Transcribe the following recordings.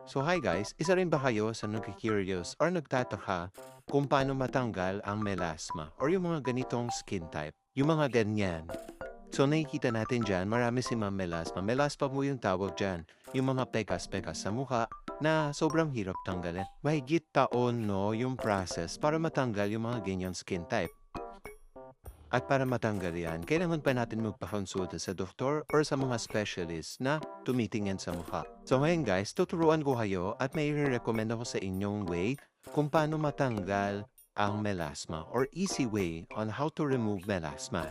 So hi guys, isa rin ba kayo sa nagki-curious or nagtataka kung paano matanggal ang melasma or yung mga ganitong skin type? Yung mga ganyan. So nakikita natin dyan, marami si Ma'am Melasma. Melasma po yung tawag dyan. Yung mga pekas-pekas sa mukha na sobrang hirap tanggalin. Mahigit taon no yung process para matanggal yung mga ganyan skin type. At para matanggal yan, kailangan pa natin magpakonsulta sa doktor or sa mga specialist na tumitingin sa mukha. So ngayon guys, tuturuan ko kayo at may recommend ako sa inyong way kung paano matanggal ang melasma or easy way on how to remove melasma.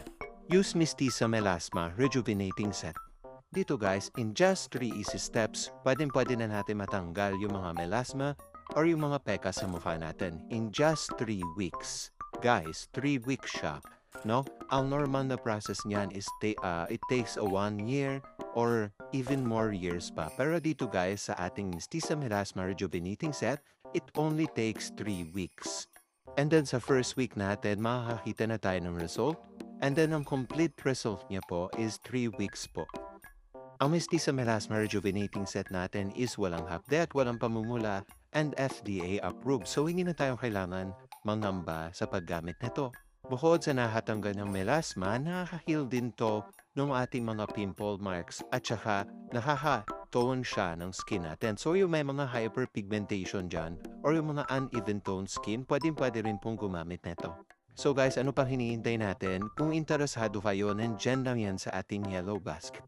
Use Mistisa Melasma Rejuvenating Set. Dito guys, in just 3 easy steps, pwede na natin matanggal yung mga melasma or yung mga pekas sa mukha natin in just 3 weeks. Guys, 3 weeks siya. No? Ang normal na process niyan is it takes a 1 year or even more years pa. Pero dito guys, sa ating Mistisa Melasma Rejuvenating Set, it only takes 3 weeks. And then sa first week natin, makakakita na tayo ng result. And then ang complete result niya po is 3 weeks po. Ang Mistisa Melasma Rejuvenating Set natin is walang hapde at walang pamumula and FDA approved. So hindi na tayo kailangan mangamba sa paggamit nito. Bukod sa nahatanggal ng melasma, nakaka-heal din to ng ating mga pimple marks at saka nakaka-tone siya ng skin natin. So yung may mga hyperpigmentation dyan or yung mga uneven tone skin, pwede rin pong gumamit nito. So guys, ano pang hinihintay natin? Kung interesado kayo, nandyan lang yan sa ating yellow basket.